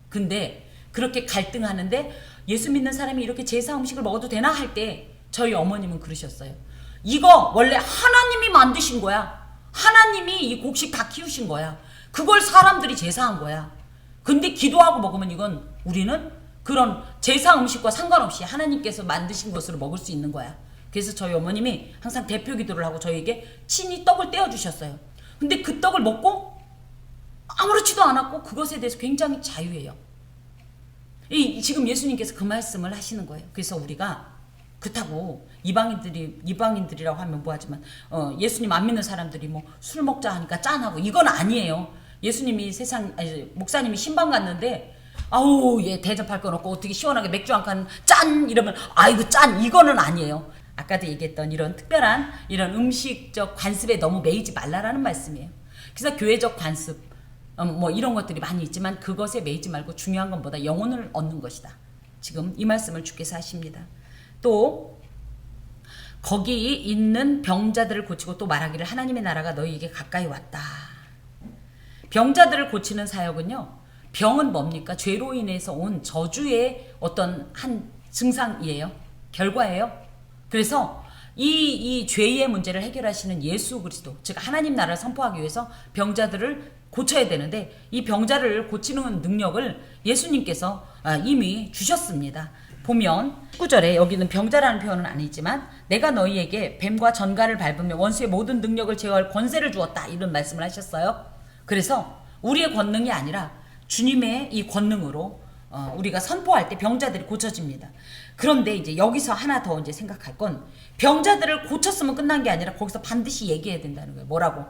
근데 그렇게 갈등하는데 예수 믿는 사람이 이렇게 제사 음식을 먹어도 되나 할 때 저희 어머님은 그러셨어요. 이거 원래 하나님이 만드신 거야. 하나님이 이 곡식 다 키우신 거야. 그걸 사람들이 제사한 거야. 근데 기도하고 먹으면 이건 우리는 그런 제사 음식과 상관없이 하나님께서 만드신 것으로 먹을 수 있는 거야. 그래서 저희 어머님이 항상 대표 기도를 하고 저희에게 친히 떡을 떼어주셨어요. 근데 그 떡을 먹고 아무렇지도 않았고 그것에 대해서 굉장히 자유해요. 지금 예수님께서 그 말씀을 하시는 거예요. 그래서 우리가 그렇다고 이방인들이라고 하면 뭐하지만 예수님 안 믿는 사람들이 뭐 술 먹자 하니까 짠하고 이건 아니에요. 예수님이 목사님이 신방 갔는데 아우 얘 대접할 건 없고 어떻게 시원하게 맥주 한 칸 짠 이러면 아이고 짠 이거는 아니에요. 아까도 얘기했던 이런 특별한 이런 음식적 관습에 너무 매이지 말라라는 말씀이에요. 그래서 교회적 관습 뭐 이런 것들이 많이 있지만 그것에 매이지 말고 중요한 것보다 영혼을 얻는 것이다. 지금 이 말씀을 주께서 하십니다. 또 거기 있는 병자들을 고치고 또 말하기를 하나님의 나라가 너희에게 가까이 왔다. 병자들을 고치는 사역은요. 병은 뭡니까? 죄로 인해서 온 저주의 어떤 한 증상이에요. 결과예요. 그래서 이 죄의 문제를 해결하시는 예수 그리스도, 즉 하나님 나라를 선포하기 위해서 병자들을 고쳐야 되는데 이 병자를 고치는 능력을 예수님께서 이미 주셨습니다. 보면 19절에 여기는 병자라는 표현은 아니지만 내가 너희에게 뱀과 전갈을 밟으며 원수의 모든 능력을 제어할 권세를 주었다 이런 말씀을 하셨어요. 그래서 우리의 권능이 아니라 주님의 이 권능으로 우리가 선포할 때 병자들이 고쳐집니다. 그런데 이제 여기서 하나 더 이제 생각할 건 병자들을 고쳤으면 끝난 게 아니라 거기서 반드시 얘기해야 된다는 거예요. 뭐라고?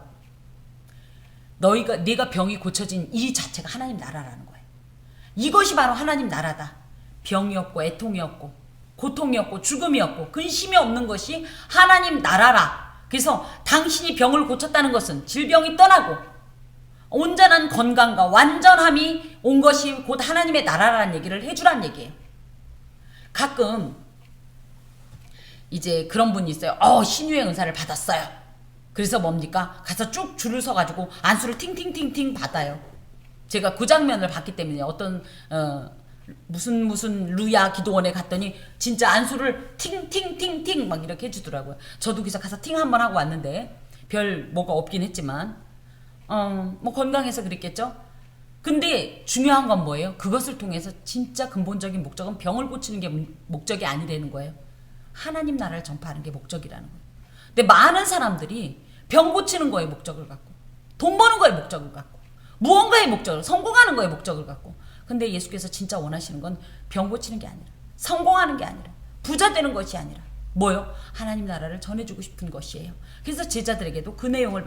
네가 병이 고쳐진 이 자체가 하나님 나라라는 거예요. 이것이 바로 하나님 나라다. 병이 없고 애통이 없고 고통이 없고 죽음이 없고 근심이 없는 것이 하나님 나라라. 그래서 당신이 병을 고쳤다는 것은 질병이 떠나고 온전한 건강과 완전함이 온 것이 곧 하나님의 나라라는 얘기를 해주라는 얘기예요. 가끔 이제 그런 분이 있어요. 신유의 은사를 받았어요. 그래서 뭡니까? 가서 쭉 줄을 서가지고 안수를 팅팅팅팅 받아요. 제가 그 장면을 봤기 때문에 어떤 무슨 루야 기도원에 갔더니 진짜 안수를 팅팅팅팅 막 이렇게 해주더라고요. 저도 그래서 가서 팅 한번 하고 왔는데 별 뭐가 없긴 했지만 뭐 건강해서 그랬겠죠. 근데 중요한 건 뭐예요? 그것을 통해서 진짜 근본적인 목적은 병을 고치는 게 목적이 아니라는 거예요. 하나님 나라를 전파하는 게 목적이라는 거예요. 근데 많은 사람들이 병 고치는 거에 목적을 갖고, 돈 버는 거에 목적을 갖고, 무언가의 목적을, 성공하는 거에 목적을 갖고. 근데 예수께서 진짜 원하시는 건 병 고치는 게 아니라, 성공하는 게 아니라, 부자 되는 것이 아니라 뭐요? 하나님 나라를 전해주고 싶은 것이에요. 그래서 제자들에게도 그 내용을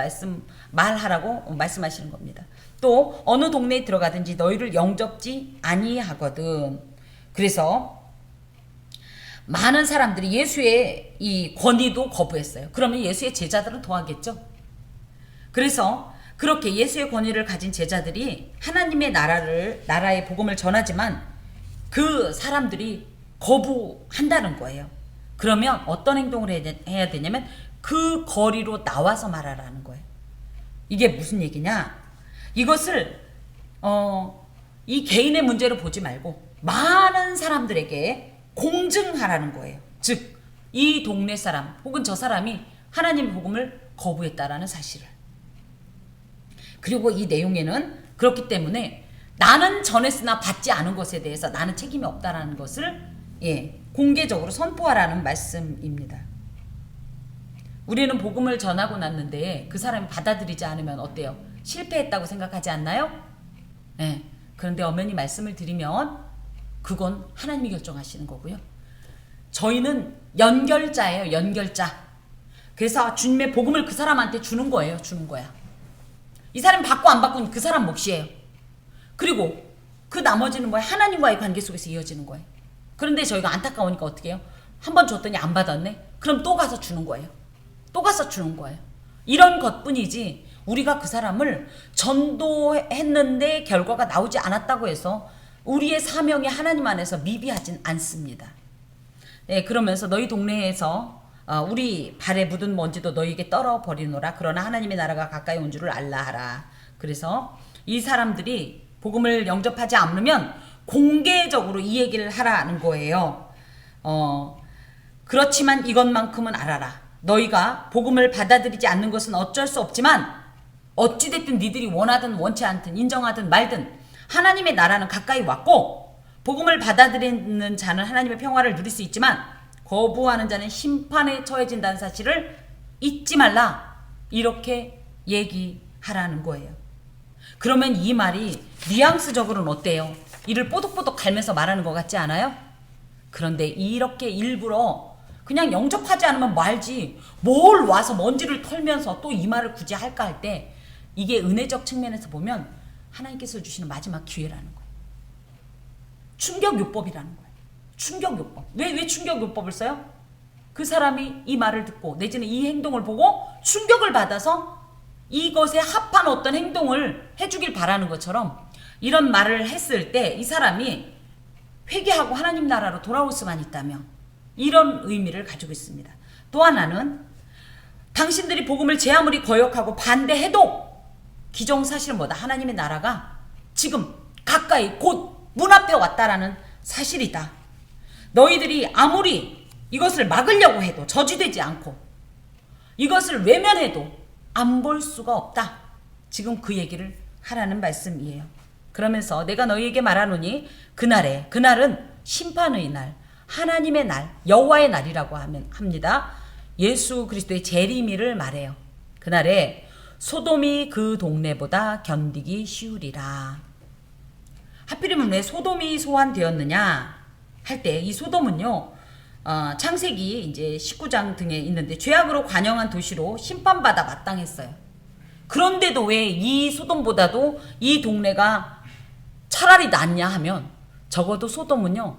말하라고 말씀하시는 겁니다. 또 어느 동네에 들어가든지 너희를 영접지 아니하거든. 그래서 많은 사람들이 예수의 이 권위도 거부했어요. 그러면 예수의 제자들은 더하겠죠. 그래서 그렇게 예수의 권위를 가진 제자들이 하나님의 나라의 복음을 전하지만 그 사람들이 거부한다는 거예요. 그러면 어떤 행동을 해야 되냐면 그 거리로 나와서 말하라는 거예요. 이게 무슨 얘기냐? 이것을 이 개인의 문제로 보지 말고 많은 사람들에게 공증하라는 거예요. 즉 이 동네 사람 혹은 저 사람이 하나님의 복음을 거부했다라는 사실을. 그리고 이 내용에는 그렇기 때문에 나는 전했으나 받지 않은 것에 대해서 나는 책임이 없다라는 것을 공개적으로 선포하라는 말씀입니다. 우리는 복음을 전하고 났는데 그 사람이 받아들이지 않으면 어때요? 실패했다고 생각하지 않나요? 그런데 엄연히 말씀을 드리면 그건 하나님이 결정하시는 거고요. 저희는 연결자예요. 연결자. 그래서 주님의 복음을 그 사람한테 주는 거예요. 주는 거야. 이 사람 받고 안 받고는 그 사람 몫이에요. 그리고 그 나머지는 뭐야? 하나님과의 관계 속에서 이어지는 거예요. 그런데 저희가 안타까우니까 어떻게 해요? 한 번 줬더니 안 받았네? 그럼 또 가서 주는 거예요. 또 가서 주는 거예요. 이런 것뿐이지 우리가 그 사람을 전도했는데 결과가 나오지 않았다고 해서 우리의 사명이 하나님 안에서 미비하진 않습니다. 그러면서 너희 동네에서 우리 발에 묻은 먼지도 너희에게 떨어버리노라. 그러나 하나님의 나라가 가까이 온 줄을 알라 하라. 그래서 이 사람들이 복음을 영접하지 않으면 공개적으로 이 얘기를 하라는 거예요. 그렇지만 이것만큼은 알아라. 너희가 복음을 받아들이지 않는 것은 어쩔 수 없지만 어찌됐든 니들이 원하든 원치 않든 인정하든 말든 하나님의 나라는 가까이 왔고 복음을 받아들이는 자는 하나님의 평화를 누릴 수 있지만 거부하는 자는 심판에 처해진다는 사실을 잊지 말라. 이렇게 얘기하라는 거예요. 그러면 이 말이 뉘앙스적으로는 어때요? 이를 뽀득뽀득 갈면서 말하는 것 같지 않아요? 그런데 이렇게 일부러 그냥 영접하지 않으면 말지 뭘 와서 먼지를 털면서 또 이 말을 굳이 할까 할 때 이게 은혜적 측면에서 보면 하나님께서 주시는 마지막 기회라는 거예요. 충격요법이라는 거예요. 충격요법. 왜 충격요법을 써요? 그 사람이 이 말을 듣고 내지는 이 행동을 보고 충격을 받아서 이것에 합한 어떤 행동을 해주길 바라는 것처럼 이런 말을 했을 때 이 사람이 회개하고 하나님 나라로 돌아올 수만 있다면 이런 의미를 가지고 있습니다. 또 하나는 당신들이 복음을 제 아무리 거역하고 반대해도 기정사실은 뭐다? 하나님의 나라가 지금 가까이 곧 문 앞에 왔다라는 사실이다. 너희들이 아무리 이것을 막으려고 해도 저지되지 않고 이것을 외면해도 안 볼 수가 없다. 지금 그 얘기를 하라는 말씀이에요. 그러면서 내가 너희에게 말하노니 그날은 심판의 날, 하나님의 날, 여호와의 날이라고 합니다. 예수 그리스도의 재림일을 말해요. 그날에 소돔이 그 동네보다 견디기 쉬우리라. 하필이면 왜 소돔이 소환되었느냐 할 때 이 소돔은요 창세기 이제 19장 등에 있는데 죄악으로 관영한 도시로 심판받아 마땅했어요. 그런데도 왜 이 소돔보다도 이 동네가 차라리 낫냐 하면 적어도 소돔은요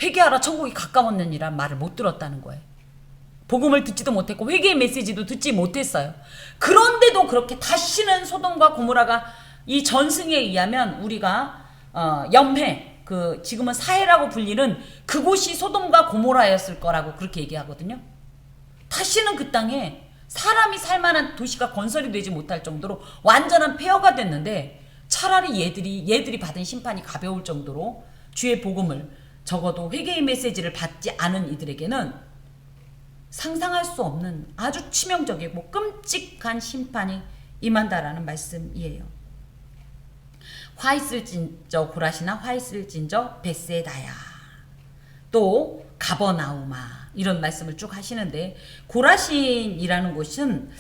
회개하라 천국이 가까웠느니란 말을 못 들었다는 거예요. 복음을 듣지도 못했고 회개의 메시지도 듣지 못했어요. 그런데도 그렇게 다시는 소돔과 고모라가 이 전승에 의하면 우리가 염해 지금은 사해라고 불리는 그곳이 소돔과 고모라였을 거라고 그렇게 얘기하거든요. 다시는 그 땅에 사람이 살만한 도시가 건설이 되지 못할 정도로 완전한 폐허가 됐는데 차라리 얘들이 받은 심판이 가벼울 정도로 주의 복음을 적어도 회개의 메시지를 받지 않은 이들에게는 상상할 수 없는 아주 치명적이고 끔찍한 심판이 임한다라는 말씀이에요. 화 있을진저 고라시나 화 있을진저 벳세다야. 또 가버나우마 이런 말씀을 쭉 하시는데 고라신이라는 곳은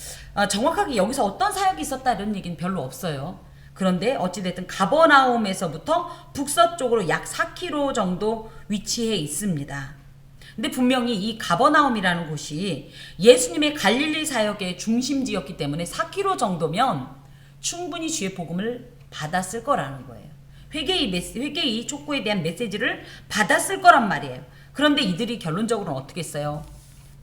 정확하게 여기서 어떤 사역이 있었다 이런 얘기는 별로 없어요. 그런데 어찌됐든 가버나움에서부터 북서쪽으로 약 4km 정도 위치해 있습니다. 근데 분명히 이 가버나움이라는 곳이 예수님의 갈릴리 사역의 중심지였기 때문에 4km 정도면 충분히 주의 복음을 받았을 거라는 거예요. 회개의 촉구에 대한 메시지를 받았을 거란 말이에요. 그런데 이들이 결론적으로는 어떻게 했어요?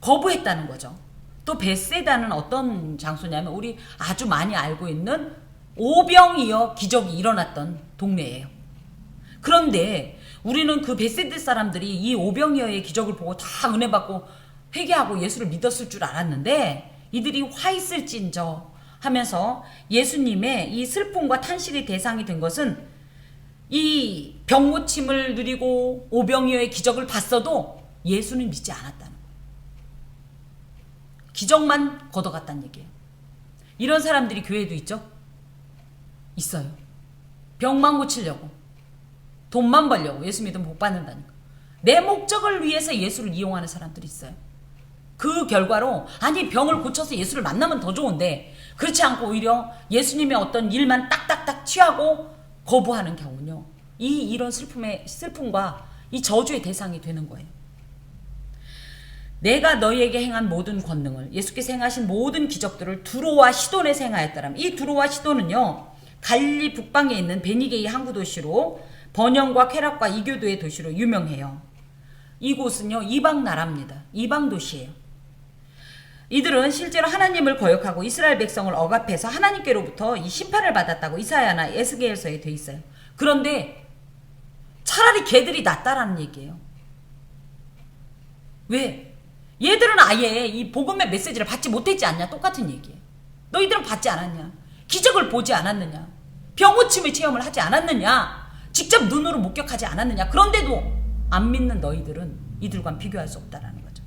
거부했다는 거죠. 또 벳세다는 어떤 장소냐면 우리 아주 많이 알고 있는 오병이어 기적이 일어났던 동네예요. 그런데 우리는 그 벳세다 사람들이 이 오병이어의 기적을 보고 다 은혜 받고 회개하고 예수를 믿었을 줄 알았는데 이들이 화 있을진저 하면서 예수님의 이 슬픔과 탄식의 대상이 된 것은 이 병고침을 누리고 오병이어의 기적을 봤어도 예수는 믿지 않았다는 거예요. 기적만 걷어갔다는 얘기예요. 이런 사람들이 교회에도 있죠? 있어요. 병만 고치려고 돈만 벌려고 예수 믿으면 복 받는다니까. 내 목적을 위해서 예수를 이용하는 사람들이 있어요. 그 결과로 아니 병을 고쳐서 예수를 만나면 더 좋은데 그렇지 않고 오히려 예수님의 어떤 일만 딱딱딱 취하고 거부하는 경우는요. 이런 슬픔과 이 저주의 대상이 되는 거예요. 내가 너희에게 행한 모든 권능을 예수께서 행하신 모든 기적들을 두로와 시돈에서 행하였더라면 이 두로와 시돈은요. 갈릴리 북방에 있는 베니게이 항구 도시로 번영과 쾌락과 이교도의 도시로 유명해요. 이곳은요. 이방 나라입니다. 이방 도시예요. 이들은 실제로 하나님을 거역하고 이스라엘 백성을 억압해서 하나님께로부터 이 심판을 받았다고 이사야나 에스겔서에 돼 있어요. 그런데 차라리 걔들이 낫다라는 얘기예요. 왜? 얘들은 아예 이 복음의 메시지를 받지 못했지 않냐? 똑같은 얘기예요. 너희들은 받지 않았냐? 기적을 보지 않았느냐? 병고침의 체험을 하지 않았느냐? 직접 눈으로 목격하지 않았느냐? 그런데도 안 믿는 너희들은 이들과 비교할 수 없다라는 거죠.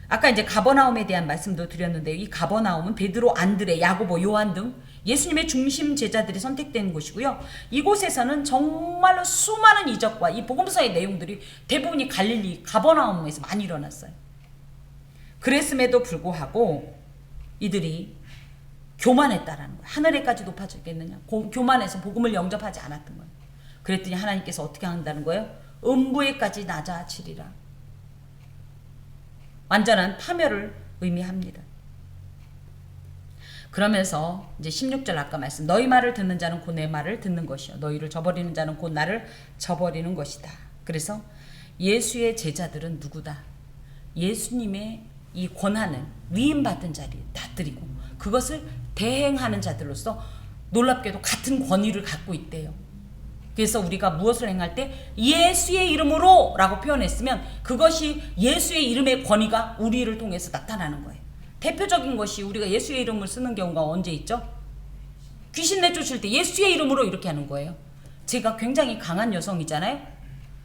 아까 이제 가버나움에 대한 말씀도 드렸는데 이 가버나움은 베드로, 안드레, 야고보, 요한 등 예수님의 중심 제자들이 선택된 곳이고요. 이곳에서는 정말로 수많은 이적과 이 복음서의 내용들이 대부분이 갈릴리 가버나움에서 많이 일어났어요. 그랬음에도 불구하고 이들이 교만했다라는 거예요. 하늘에까지 높아지겠느냐. 교만해서 복음을 영접하지 않았던 거예요. 그랬더니 하나님께서 어떻게 한다는 거예요? 음부에까지 낮아지리라. 완전한 파멸을 의미합니다. 그러면서 이제 16절 아까 말씀 너희 말을 듣는 자는 곧 내 말을 듣는 것이요 너희를 저버리는 자는 곧 나를 저버리는 것이다. 그래서 예수의 제자들은 누구다? 예수님의 이 권한을 위임받은 자들이고 그것을 대행하는 자들로서 놀랍게도 같은 권위를 갖고 있대요. 그래서 우리가 무엇을 행할 때 예수의 이름으로 라고 표현했으면 그것이 예수의 이름의 권위가 우리를 통해서 나타나는 거예요. 대표적인 것이 우리가 예수의 이름을 쓰는 경우가 언제 있죠? 귀신 내쫓을 때 예수의 이름으로 이렇게 하는 거예요. 제가 굉장히 강한 여성이잖아요.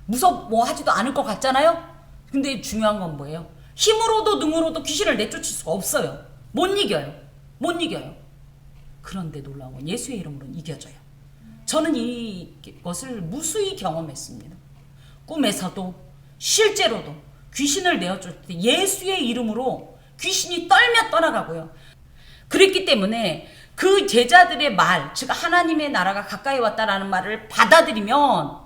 무서워하지도 않을 것 같잖아요. 근데 중요한 건 뭐예요? 힘으로도 능으로도 귀신을 내쫓을 수가 없어요. 못 이겨요. 그런데 놀라운 건 예수의 이름으로는 이겨져요. 저는 이것을 무수히 경험했습니다. 꿈에서도 실제로도 귀신을 내어줄 때 예수의 이름으로 귀신이 떨며 떠나가고요. 그랬기 때문에 그 제자들의 말, 즉 하나님의 나라가 가까이 왔다라는 말을 받아들이면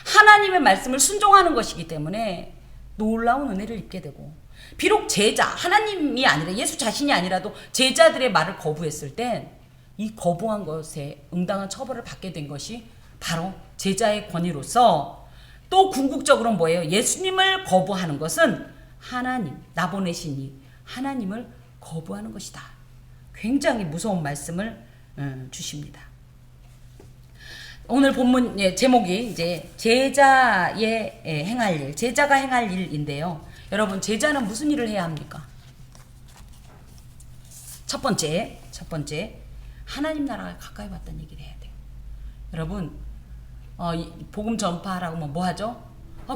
하나님의 말씀을 순종하는 것이기 때문에 놀라운 은혜를 입게 되고 비록 제자, 하나님이 아니라 예수 자신이 아니라도 제자들의 말을 거부했을 땐 이 거부한 것에 응당한 처벌을 받게 된 것이 바로 제자의 권위로서 또 궁극적으로 뭐예요? 예수님을 거부하는 것은 하나님, 나 보내신 이 하나님을 거부하는 것이다. 굉장히 무서운 말씀을 주십니다. 오늘 본문 제목이 이제 제자의 행할 일, 제자가 행할 일인데요. 여러분 제자는 무슨 일을 해야 합니까? 첫 번째 하나님 나라가 가까이 왔다는 얘기를 해야 돼요. 여러분 복음 전파하라고 뭐 하죠?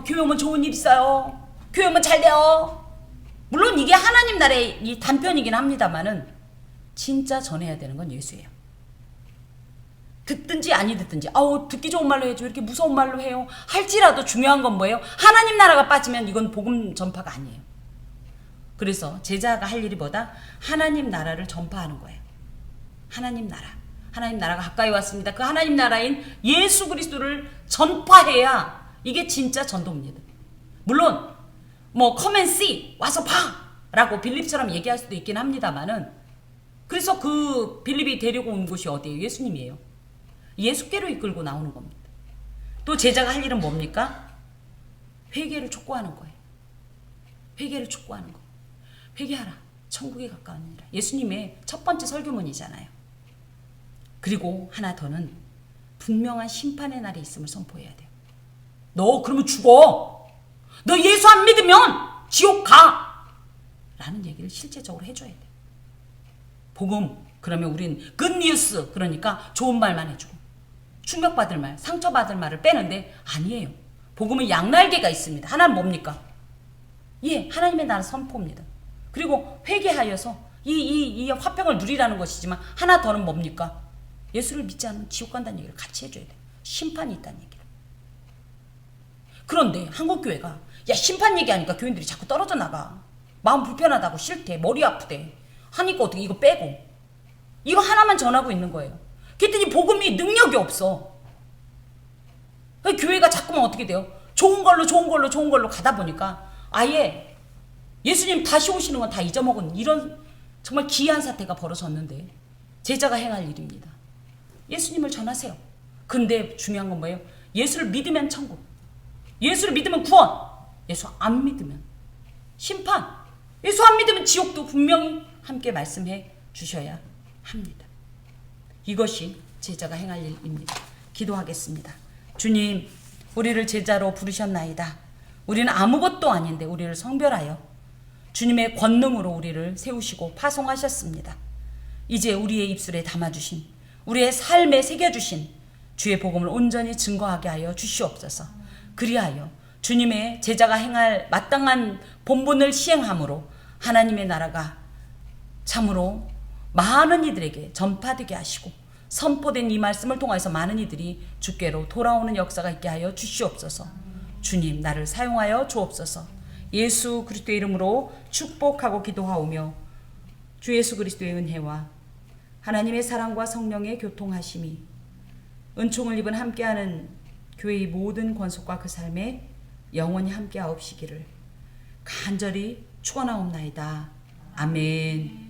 교회 오면 좋은 일 있어요. 교회 오면 잘 돼요. 물론 이게 하나님 나라의 이 단편이긴 합니다만은 진짜 전해야 되는 건 예수예요. 듣든지 아니 듣든지 듣기 좋은 말로 해줘 이렇게 무서운 말로 해요 할지라도 중요한 건 뭐예요? 하나님 나라가 빠지면 이건 복음 전파가 아니에요. 그래서 제자가 할 일이 뭐다? 하나님 나라를 전파하는 거예요. 하나님 나라가 가까이 왔습니다. 그 하나님 나라인 예수 그리스도를 전파해야 이게 진짜 전도입니다. 물론 뭐 come and see 와서 봐 라고 빌립처럼 얘기할 수도 있긴 합니다만은, 그래서 그 빌립이 데리고 온 곳이 어디예요? 예수님이에요. 예수께로 이끌고 나오는 겁니다. 또 제자가 할 일은 뭡니까? 회개를 촉구하는 거예요. 회개를 촉구하는 거. 회개하라. 천국에 가까우니라. 예수님의 첫 번째 설교문이잖아요. 그리고 하나 더는 분명한 심판의 날이 있음을 선포해야 돼요. 너 그러면 죽어. 너 예수 안 믿으면 지옥 가. 라는 얘기를 실제적으로 해줘야 돼요. 복음 그러면 우린 굿뉴스 그러니까 좋은 말만 해주고 충격받을 말, 상처받을 말을 빼는데 아니에요. 복음은 양날개가 있습니다. 하나는 뭡니까? 하나님의 나라 선포입니다. 그리고 회개하여서 이 화평을 누리라는 것이지만 하나 더는 뭡니까? 예수를 믿지 않으면 지옥 간다는 얘기를 같이 해줘야 돼요. 심판이 있다는 얘기를. 그런데 한국교회가 심판 얘기하니까 교인들이 자꾸 떨어져 나가. 마음 불편하다고 싫대. 머리 아프대. 하니까 어떻게 이거 빼고 이거 하나만 전하고 있는 거예요. 그랬더니 복음이 능력이 없어. 교회가 자꾸만 어떻게 돼요? 좋은 걸로 가다 보니까 아예 예수님 다시 오시는 건 다 잊어먹은 이런 정말 기이한 사태가 벌어졌는데 제자가 행할 일입니다. 예수님을 전하세요. 근데 중요한 건 뭐예요? 예수를 믿으면 천국, 예수를 믿으면 구원, 예수 안 믿으면 심판, 예수 안 믿으면 지옥도 분명히 함께 말씀해 주셔야 합니다. 이것이 제자가 행할 일입니다. 기도하겠습니다. 주님, 우리를 제자로 부르셨나이다. 우리는 아무것도 아닌데 우리를 성별하여 주님의 권능으로 우리를 세우시고 파송하셨습니다. 이제 우리의 입술에 담아주신, 우리의 삶에 새겨주신 주의 복음을 온전히 증거하게 하여 주시옵소서. 그리하여 주님의 제자가 행할 마땅한 본분을 시행함으로 하나님의 나라가 참으로 많은 이들에게 전파되게 하시고 선포된 이 말씀을 통해서 많은 이들이 주께로 돌아오는 역사가 있게 하여 주시옵소서. 주님, 나를 사용하여 주옵소서. 예수 그리스도의 이름으로 축복하고 기도하오며 주 예수 그리스도의 은혜와 하나님의 사랑과 성령의 교통하심이 은총을 입은 함께하는 교회의 모든 권속과 그 삶에 영원히 함께하옵시기를 간절히 축원하옵나이다. 아멘.